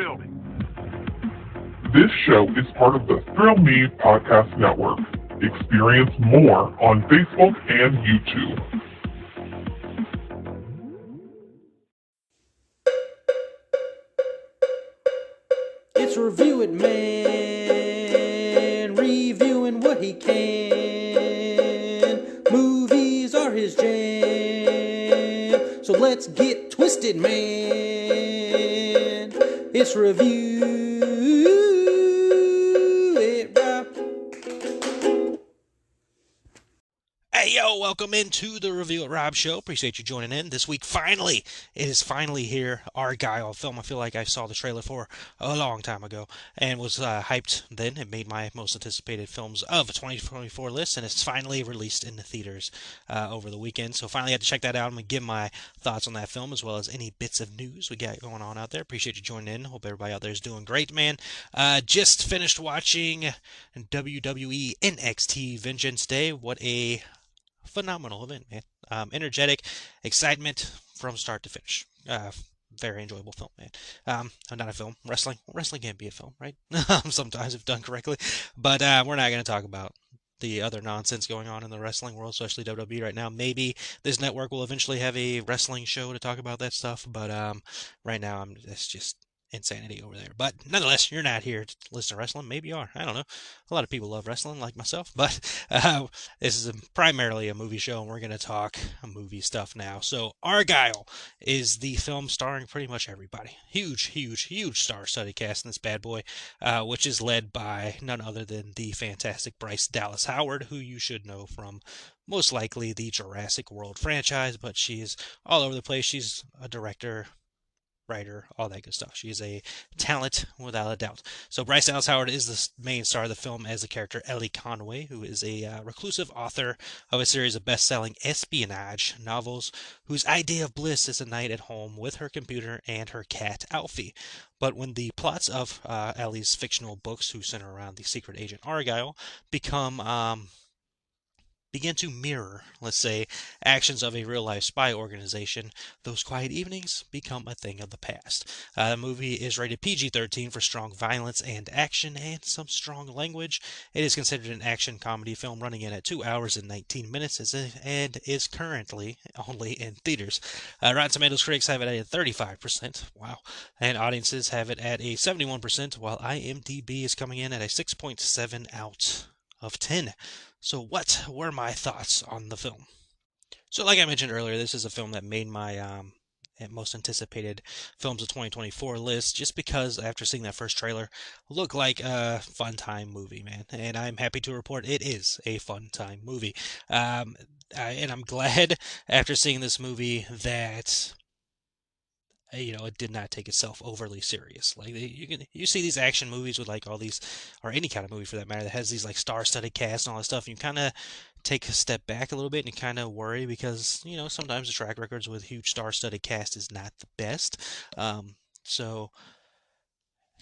thrill me. This show is part of the Thrill Me Podcast Network. Experience more on Facebook and YouTube. It's Review It Man, reviewing what he can. Movies are his jam, so let's get twisted, man. It's Review It Rob. Hey, yo, welcome into the Review It Rob show. Appreciate you joining in. This week, it is finally here. Argylle, a film I feel like I saw the trailer for a long time ago and was hyped then. It made my most anticipated films of a 2024 list, and it's finally released in the theaters over the weekend. So finally had to check that out. I'm going to give my thoughts on that film as well as any bits of news we got going on out there. Appreciate you joining in. Hope everybody out there is doing great, man. Just finished watching WWE NXT Vengeance Day. What a phenomenal event, man. Energetic, excitement from start to finish. Very enjoyable film, man. Not a film. Wrestling can't be a film, right? Sometimes if done correctly. But we're not going to talk about the other nonsense going on in the wrestling world, especially WWE right now. Maybe this network will eventually have a wrestling show to talk about that stuff, but right now it's just insanity over there. But nonetheless, you're not here to listen to wrestling. Maybe you are. I don't know. A lot of people love wrestling, like myself. But this is primarily a movie show, and we're going to talk movie stuff now. So Argylle is the film starring pretty much everybody. Huge star-studded cast in this bad boy, which is led by none other than the fantastic Bryce Dallas Howard, who you should know from most likely the Jurassic World franchise, but she's all over the place. She's a director, writer, all that good stuff. She is a talent without a doubt. So Bryce Dallas Howard is the main star of the film as the character Ellie Conway, who is a reclusive author of a series of best-selling espionage novels, whose idea of bliss is a night at home with her computer and her cat Alfie. But when the plots of Ellie's fictional books, who center around the secret agent Argylle, begin to mirror, let's say, actions of a real-life spy organization, those quiet evenings become a thing of the past. The movie is rated PG-13 for strong violence and action and some strong language. It is considered an action comedy film running in at 2 hours and 19 minutes and is currently only in theaters. Rotten Tomatoes critics have it at a 35%, wow, and audiences have it at a 71%, while IMDb is coming in at a 6.7 out of 10. So what were my thoughts on the film? So like I mentioned earlier, this is a film that made my most anticipated films of 2024 list, just because after seeing that first trailer, looked like a fun time movie, man. And I'm happy to report it is a fun time movie. And I'm glad after seeing this movie that it did not take itself overly serious. Like you see these action movies with like all these, or any kind of movie for that matter, that has these like star-studded cast and all that stuff. And you kind of take a step back a little bit and you kind of worry because sometimes the track records with huge star-studded cast is not the best. So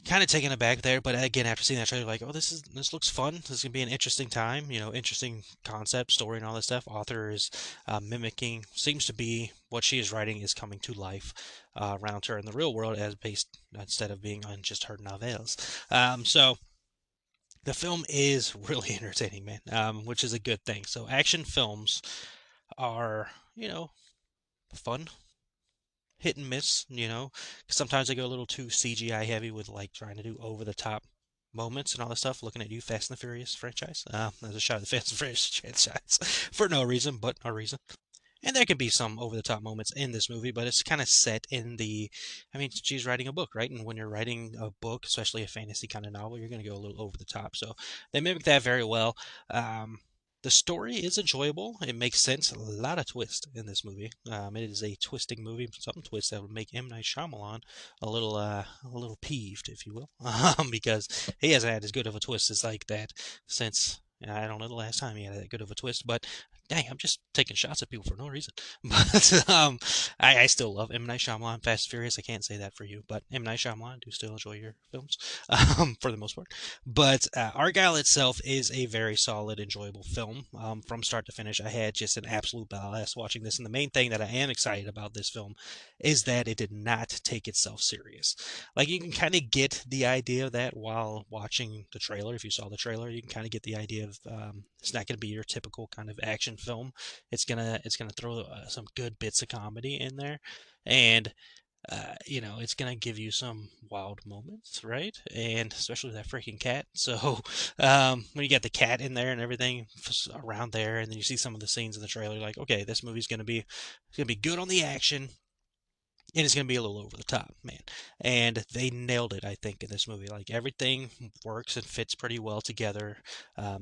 kind of taken aback there, but again, after seeing that trailer, like, oh, this looks fun. This is gonna be an interesting time. Interesting concept, story, and all this stuff. Author is mimicking, seems to be what she is writing is coming to life around her in the real world, as based instead of being on just her novels. So the film is really entertaining, man, which is a good thing. So action films are, fun. Hit and miss, sometimes they go a little too CGI heavy with like trying to do over the top moments and all this stuff. Looking at you, Fast and the Furious franchise. There's a shot of the Fast and the Furious franchise for no reason, but a reason. And there can be some over the top moments in this movie, but it's kind of set in she's writing a book, right? And when you're writing a book, especially a fantasy kind of novel, you're going to go a little over the top. So they mimic that very well. The story is enjoyable. It makes sense. A lot of twist in this movie. It is a twisting movie. Some twist that would make M. Night Shyamalan a little peeved, if you will, because he hasn't had as good of a twist as like that since I don't know the last time he had that good of a twist. But Dang, I'm just taking shots at people for no reason. But I still love M. Night Shyamalan, Fast and Furious. I can't say that for you, but M. Night Shyamalan, I do still enjoy your films for the most part. But Argylle itself is a very solid, enjoyable film from start to finish. I had just an absolute blast watching this, and the main thing that I am excited about this film is that it did not take itself serious. Like you can kind of get the idea of that while watching the trailer. If you saw the trailer, you can kind of get the idea of it's not going to be your typical kind of action film. It's gonna throw some good bits of comedy in there, and it's gonna give you some wild moments, right? And especially with that freaking cat. So when you got the cat in there and everything around there, and then you see some of the scenes in the trailer, you're like, okay, this movie's gonna be good on the action, and it's going to be a little over the top, man. And they nailed it, I think, in this movie. Like everything works and fits pretty well together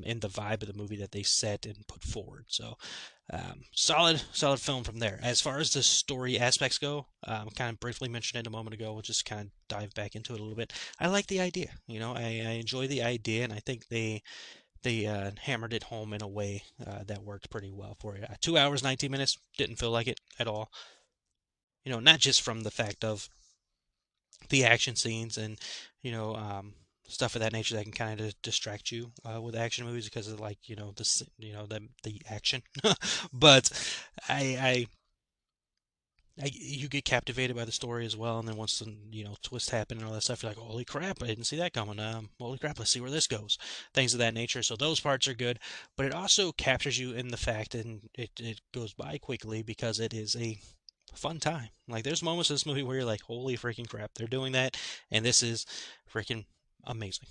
in the vibe of the movie that they set and put forward. So, solid film from there. As far as the story aspects go, kind of briefly mentioned it a moment ago. We'll just kind of dive back into it a little bit. I like the idea. I enjoy the idea, and I think they hammered it home in a way that worked pretty well for it. 2 hours, 19 minutes, didn't feel like it at all. Not just from the fact of the action scenes and stuff of that nature that can kind of distract you with action movies because of like the action, but I, you get captivated by the story as well, and then once the twist happen and all that stuff, you're like, holy crap, I didn't see that coming. Holy crap, let's see where this goes. Things of that nature. So those parts are good, but it also captures you in the fact, and it goes by quickly because it is a fun time. Like there's moments in this movie where you're like, holy freaking crap, they're doing that, and this is freaking amazing.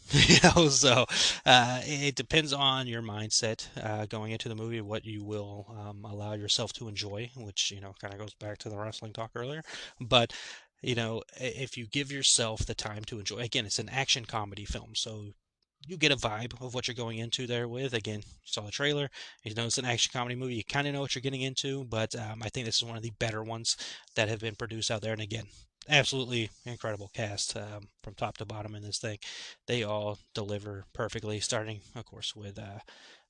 So it depends on your mindset going into the movie, what you will allow yourself to enjoy, which kind of goes back to the wrestling talk earlier. But if you give yourself the time to enjoy, again, it's an action comedy film, so you get a vibe of what you're going into there with. Again, you saw the trailer. It's an action comedy movie. You kind of know what you're getting into, but I think this is one of the better ones that have been produced out there. And again, absolutely incredible cast from top to bottom in this thing. They all deliver perfectly, starting, of course, with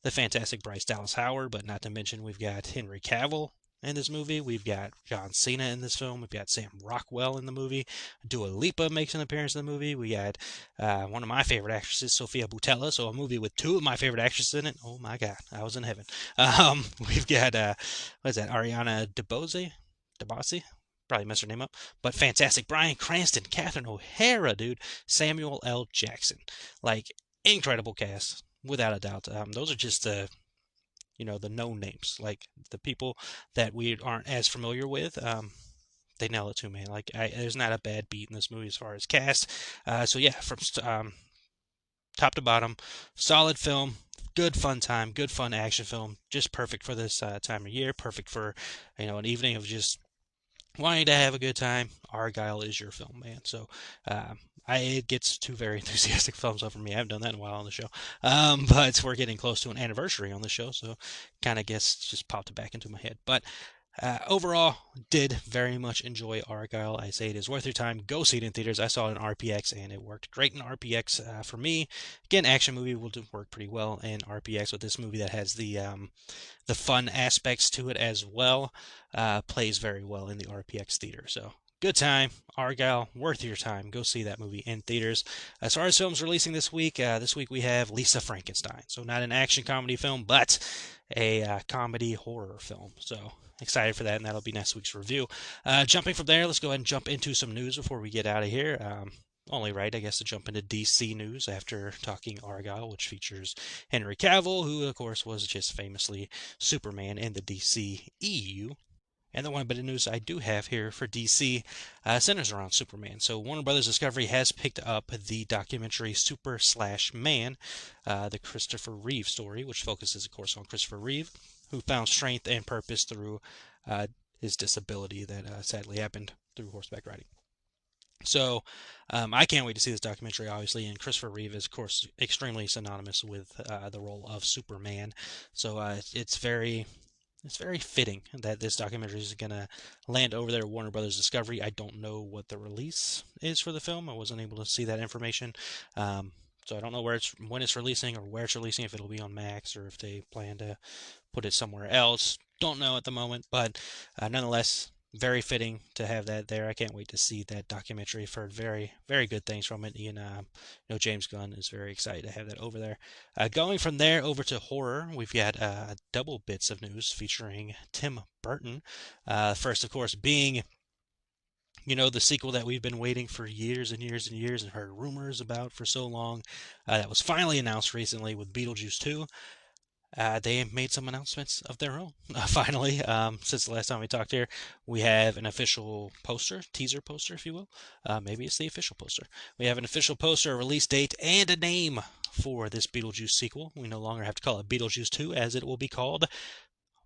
the fantastic Bryce Dallas Howard, but not to mention we've got Henry Cavill in this movie. We've got John Cena in this film. We've got Sam Rockwell in the movie. Dua Lipa makes an appearance in the movie. We got one of my favorite actresses, Sofia Boutella. So a movie with two of my favorite actresses in it. Oh my God, I was in heaven. We've got what is that? Ariana DeBose. Probably messed her name up, but fantastic. Bryan Cranston, Catherine O'Hara, dude, Samuel L. Jackson, like incredible cast without a doubt. Those are just the known names, like the people that we aren't as familiar with. They nail it too, man. Like there's not a bad beat in this movie as far as cast. So yeah, from top to bottom, solid film. Good fun time, good fun action film, just perfect for this time of year, perfect for an evening of just wanting to have a good time. Argylle is your film, man. So it gets two very enthusiastic thumbs up from me. I haven't done that in a while on the show, but we're getting close to an anniversary on the show, so kind of just popped it back into my head. But overall, did very much enjoy Argylle. I say it is worth your time. Go see it in theaters. I saw it in RPX, and it worked great in RPX for me. Again, action movie will work pretty well in RPX with this movie that has the fun aspects to it as well. Plays very well in the RPX theater. So good time. Argylle, worth your time. Go see that movie in theaters. As far as films releasing this week we have Lisa Frankenstein. So not an action comedy film, but a comedy horror film. So excited for that, and that'll be next week's review. Jumping from there, let's go ahead and jump into some news before we get out of here. Only right, I guess, to jump into DC news after talking Argylle, which features Henry Cavill, who, of course, was just famously Superman in the DC EU. And the one bit of news I do have here for DC centers around Superman. So Warner Brothers Discovery has picked up the documentary Super/Man, the Christopher Reeve story, which focuses, of course, on Christopher Reeve, who found strength and purpose through his disability that sadly happened through horseback riding. So I can't wait to see this documentary, obviously, and Christopher Reeve is, of course, extremely synonymous with the role of Superman. So it's very fitting that this documentary is going to land over there at Warner Brothers Discovery. I don't know what the release is for the film. I wasn't able to see that information. So I don't know when it's releasing or where it's releasing, if it'll be on Max or if they plan to put it somewhere else. Don't know at the moment, but nonetheless, very fitting to have that there. I can't wait to see that documentary. I've heard very, very good things from it. James Gunn is very excited to have that over there. Going from there over to horror, we've got double bits of news featuring Tim Burton. First, of course, being the sequel that we've been waiting for years and years and years and heard rumors about for so long. That was finally announced recently with Beetlejuice 2. They have made some announcements of their own. Finally, since the last time we talked here, we have an official poster, teaser poster, if you will. Maybe it's the official poster. We have an official poster, a release date, and a name for this Beetlejuice sequel. We no longer have to call it Beetlejuice 2, as it will be called,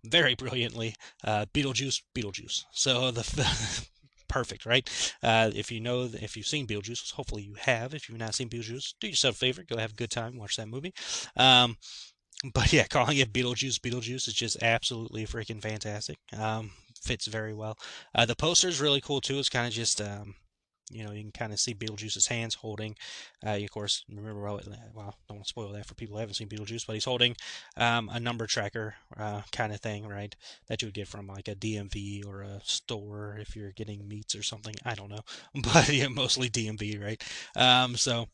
very brilliantly, Beetlejuice. So the perfect, right? If you've seen Beetlejuice, hopefully you have. If you've not seen Beetlejuice, do yourself a favor, go have a good time, watch that movie. But yeah, calling it Beetlejuice is just absolutely freaking fantastic. Fits very well. The poster is really cool too. It's kind of just you can kind of see Beetlejuice's hands holding. Of course, remember, well, don't want to spoil that for people who haven't seen Beetlejuice, but he's holding a number tracker kind of thing, right? That you would get from like a DMV or a store if you're getting meats or something. I don't know, but yeah, mostly DMV, right? So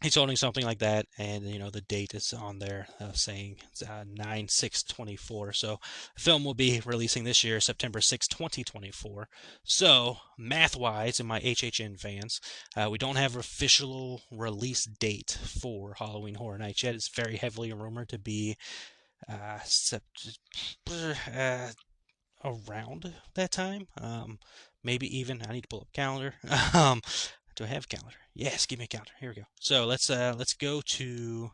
he's holding something like that, and the date is on there saying 9/6/24. So the film will be releasing this year, September 6, 2024. So math-wise, and my HHN fans, we don't have an official release date for Halloween Horror Nights yet. It's very heavily rumored to be around that time. Maybe even, I need to pull up a calendar. Do I have a calendar? Yes, give me a calendar. Here we go. So let's go to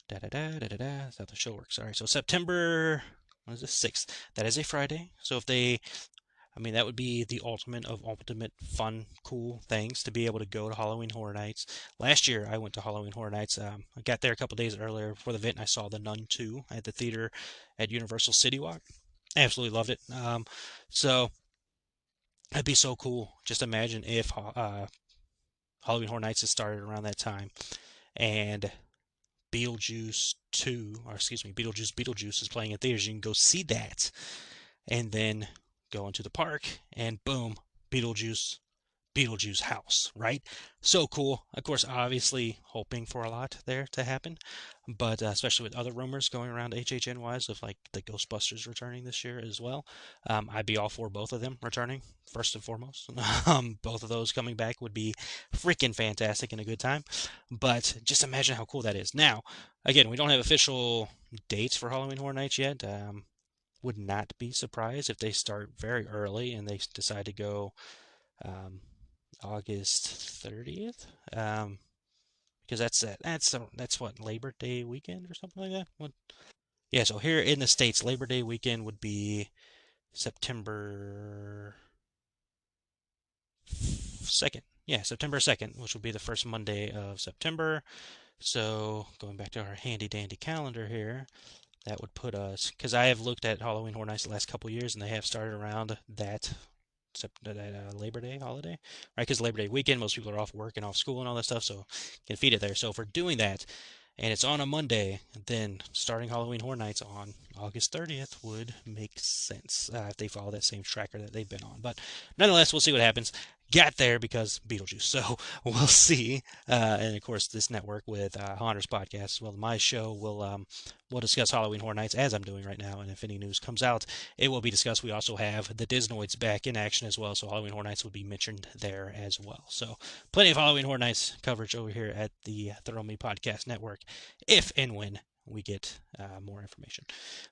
That's how the show works. All right, so September, what is this, 6th? That is a Friday. So that would be the ultimate of ultimate fun, cool things to be able to go to Halloween Horror Nights. Last year, I went to Halloween Horror Nights. I got there a couple days earlier before the event, and I saw The Nun 2 at the theater at Universal City Walk. Absolutely loved it. So it'd be so cool. Just imagine if Halloween Horror Nights has started around that time, and Beetlejuice 2, or excuse me, Beetlejuice is playing in theaters. You can go see that, and then go into the park, and boom, Beetlejuice house, right? So cool. Of course, obviously hoping for a lot there to happen, but especially with other rumors going around HHN wise of like the Ghostbusters returning this year as well. I'd be all for both of them returning first and foremost. Both of those coming back would be freaking fantastic and a good time. But just imagine how cool that is. Now, again, we don't have official dates for Halloween Horror Nights yet. Would not be surprised if they start very early and they decide to go August 30th, because that's what, Labor Day weekend or something like that. What? Yeah, so here in the States, Labor Day weekend would be September 2nd. Yeah, September 2nd, which would be the first Monday of September. So going back to our handy dandy calendar here, that would put us, because I have looked at Halloween Horror Nights the last couple years, and they have started around that Labor Day holiday, right? Because Labor Day weekend, most people are off work and off school and all that stuff, so you can feed it there. So if we're doing that, and it's on a Monday, then starting Halloween Horror Nights on August 30th would make sense if they follow that same tracker that they've been on. But nonetheless, we'll see what happens. Got there because Beetlejuice, so we'll see. And of course, this network with Haunters Podcast, well, my show will discuss Halloween Horror Nights as I'm doing right now, and if any news comes out, it will be discussed. We also have the Disnoids back in action as well, so Halloween Horror Nights will be mentioned there as well. So plenty of Halloween Horror Nights coverage over here at the Thrill Me Podcast Network, if and when we get more information.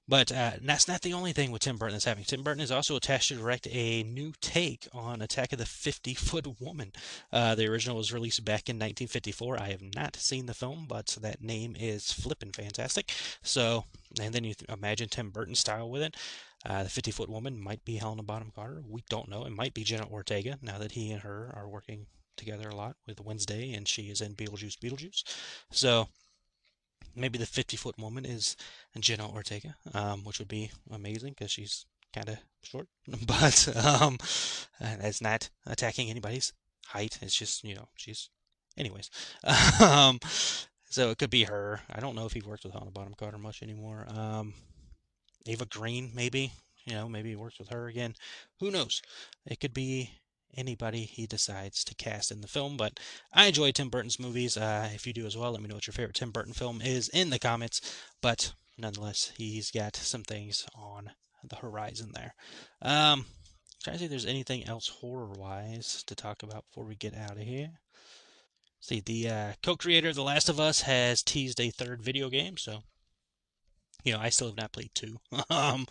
But that's not the only thing with Tim Burton that's happening. Tim Burton is also attached to direct a new take on Attack of the 50-Foot Woman. The original was released back in 1954. I have not seen the film, but that name is flippin' fantastic. So, and then you imagine Tim Burton style with it. The 50-Foot Woman might be Helena Bonham Carter. We don't know. It might be Jenna Ortega, now that he and her are working together a lot with Wednesday, and she is in Beetlejuice. So maybe the 50-Foot Woman is Jenna Ortega, which would be amazing because she's kind of short. But that's not attacking anybody's height. It's just, she's Anyways, um, so it could be her. I don't know if he works with Helena Bonham Carter much anymore. Ava Green, maybe. Maybe he works with her again. Who knows? It could be anybody he decides to cast in the film. But I enjoy Tim Burton's movies. If you do as well, let me know what your favorite Tim Burton film is in the comments. But nonetheless, he's got some things on the horizon there. Trying to see if there's anything else horror-wise to talk about before we get out of here. See, the co-creator of The Last of Us has teased a third video game, so I still have not played two. I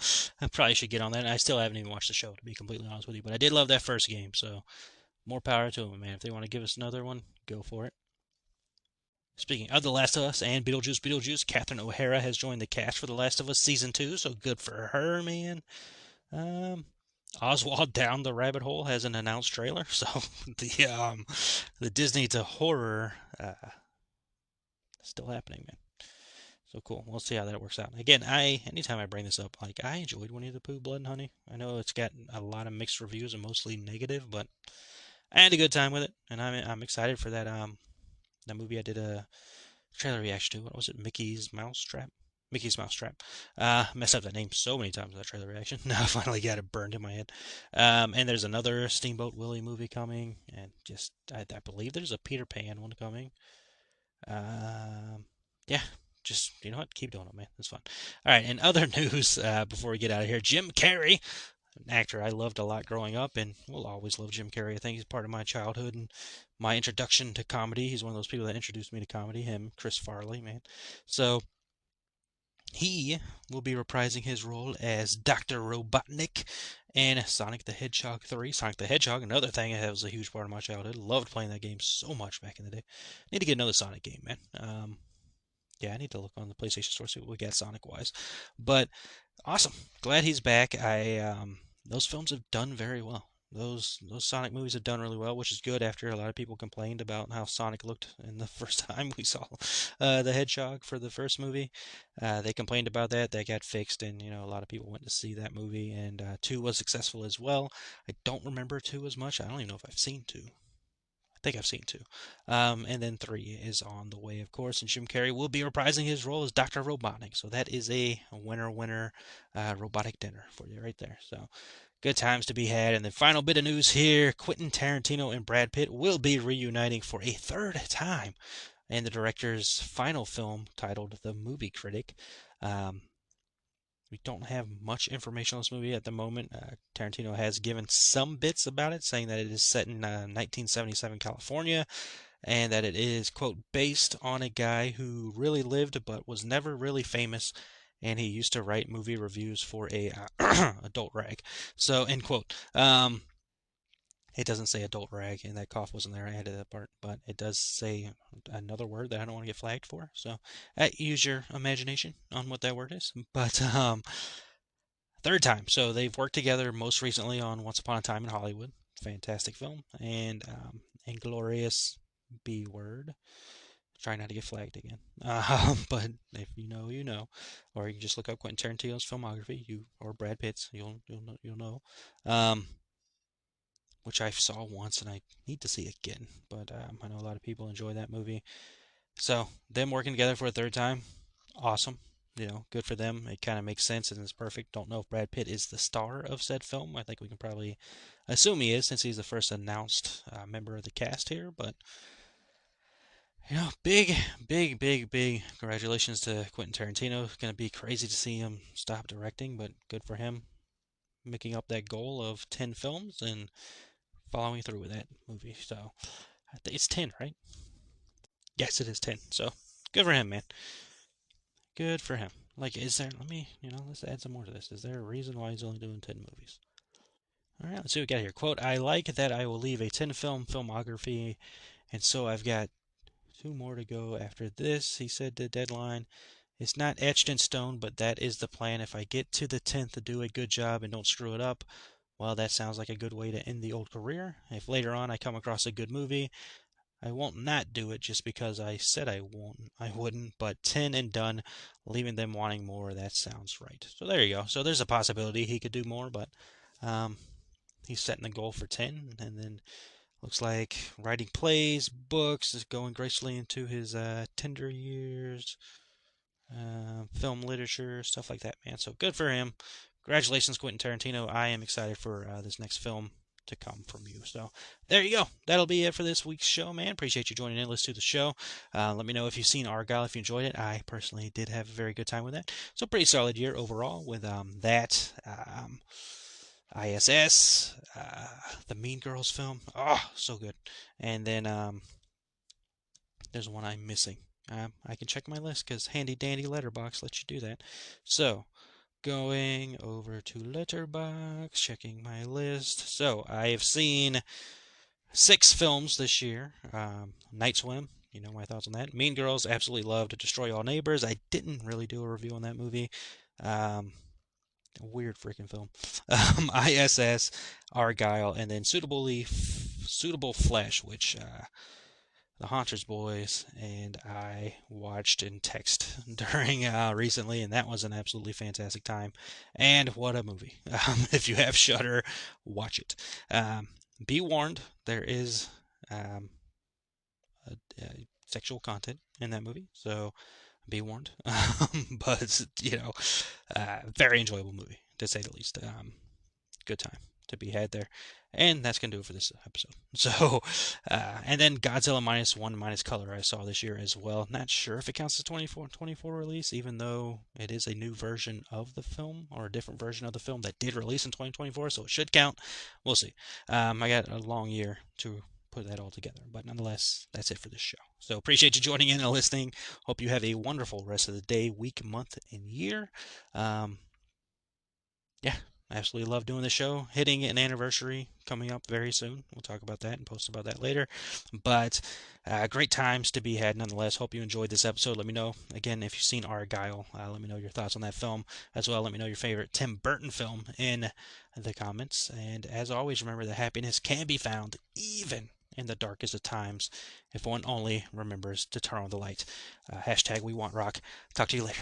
probably should get on that. I still haven't even watched the show, to be completely honest with you. But I did love that first game, so more power to them, man. If they want to give us another one, go for it. Speaking of The Last of Us and Beetlejuice, Catherine O'Hara has joined the cast for The Last of Us Season 2, so good for her, man. Um, Oswald Down the Rabbit Hole has an announced trailer, so the Disney to horror still happening, man. So cool. We'll see how that works out. Again, anytime I bring this up, I enjoyed Winnie the Pooh, Blood and Honey. I know it's got a lot of mixed reviews and mostly negative, but I had a good time with it, and I'm excited for that movie I did a trailer reaction to. What was it? Mickey's Mousetrap. Mickey's Mousetrap. Messed up that name so many times with that trailer reaction. Now I finally got it burned in my head. And there's another Steamboat Willie movie coming, and I believe there's a Peter Pan one coming. Yeah, just you know what, keep doing it, man. It's fun. All right, in other news, before we get out of here, Jim Carrey, an actor I loved a lot growing up, and will always love Jim Carrey. I think he's part of my childhood and my introduction to comedy. He's one of those people that introduced me to comedy. Him, Chris Farley, man. So he will be reprising his role as Dr. Robotnik in Sonic the Hedgehog 3. Sonic the Hedgehog, another thing that was a huge part of my childhood. Loved playing that game so much back in the day. Need to get another Sonic game, man. Yeah, I need to look on the PlayStation Store, see what we got Sonic wise. But awesome, glad he's back. Those films have done very well. Those Sonic movies have done really well, which is good after a lot of people complained about how Sonic looked in the first time we saw the Hedgehog for the first movie. They complained about that. That got fixed, and a lot of people went to see that movie. And two was successful as well. I don't remember two as much. I don't even know if I've seen two. I think I've seen two. And then three is on the way, of course, and Jim Carrey will be reprising his role as Dr. Robotnik. So that is a winner robotic dinner for you right there. So good times to be had. And the final bit of news here, Quentin Tarantino and Brad Pitt will be reuniting for a third time in the director's final film titled The Movie Critic. We don't have much information on this movie at the moment. Tarantino has given some bits about it, saying that it is set in 1977 California, and that it is, quote, based on a guy who really lived but was never really famous, and he used to write movie reviews for a adult rag. So, end quote. It doesn't say adult rag, and that cough wasn't there. I added that part, but it does say another word that I don't want to get flagged for. So, use your imagination on what that word is. But third time. So they've worked together most recently on Once Upon a Time in Hollywood. Fantastic film. And Inglorious B Word. Try not to get flagged again. But if you know, you know. Or you can just look up Quentin Tarantino's filmography, or Brad Pitt's. You'll know. Which I saw once and I need to see again. But I know a lot of people enjoy that movie. So them working together for a third time, awesome. Good for them. It kind of makes sense and is perfect. Don't know if Brad Pitt is the star of said film. I think we can probably assume he is since he's the first announced member of the cast here. But big, big, big, big congratulations to Quentin Tarantino. It's gonna be crazy to see him stop directing, but good for him making up that goal of 10 films and following through with that movie. So I think it's 10, right? Yes, it is 10. So good for him, man. Good for him. Is there, let's add some more to this. Is there a reason why he's only doing 10 movies? All right, let's see what we got here. Quote, I like that I will leave a 10 film filmography, and so I've got 2 more to go after this, he said to Deadline. It's not etched in stone, but that is the plan. If I get to the 10th to do a good job and don't screw it up, well, that sounds like a good way to end the old career. If later on I come across a good movie, I won't not do it just because I said I wouldn't, but 10 and done, leaving them wanting more, that sounds right. So there you go. So there's a possibility he could do more, but he's setting the goal for 10 and then looks like writing plays, books, is going gracefully into his tender years, film literature, stuff like that, man. So good for him. Congratulations, Quentin Tarantino. I am excited for this next film to come from you. So there you go. That'll be it for this week's show, man. Appreciate you joining in. Listen to the show. Let me know if you've seen Argylle, if you enjoyed it. I personally did have a very good time with that. So pretty solid year overall with that. ISS, the Mean Girls film. Oh, so good. And then there's one I'm missing. I can check my list because handy dandy Letterbox lets you do that. So going over to Letterbox, checking my list. So I have seen 6 films this year. Night Swim, you know my thoughts on that. Mean Girls, absolutely loved. Destroy All Neighbors. I didn't really do a review on that movie. Weird freaking film. ISS, Argylle, and then Suitable Flesh, which the Haunters boys and I watched in text during recently, and that was an absolutely fantastic time. And what a movie! If you have Shudder, watch it. Be warned, there is sexual content in that movie, so be warned. But very enjoyable movie to say the least. Good time to be had there. And that's going to do it for this episode. So, and then Godzilla Minus One Minus Color I saw this year as well. Not sure if it counts as 24 release, even though it is a new version of the film, or a different version of the film that did release in 2024, so it should count. We'll see. I got a long year to put that all together. But nonetheless, that's it for this show. So appreciate you joining in and listening. Hope you have a wonderful rest of the day, week, month, and year. Yeah, I absolutely love doing the show. Hitting an anniversary coming up very soon. We'll talk about that and post about that later. But great times to be had nonetheless. Hope you enjoyed this episode. Let me know, again, if you've seen Argylle. Let me know your thoughts on that film as well. Let me know your favorite Tim Burton film in the comments. And as always, remember that happiness can be found even in the darkest of times if one only remembers to turn on the light. Hashtag we want rock. Talk to you later.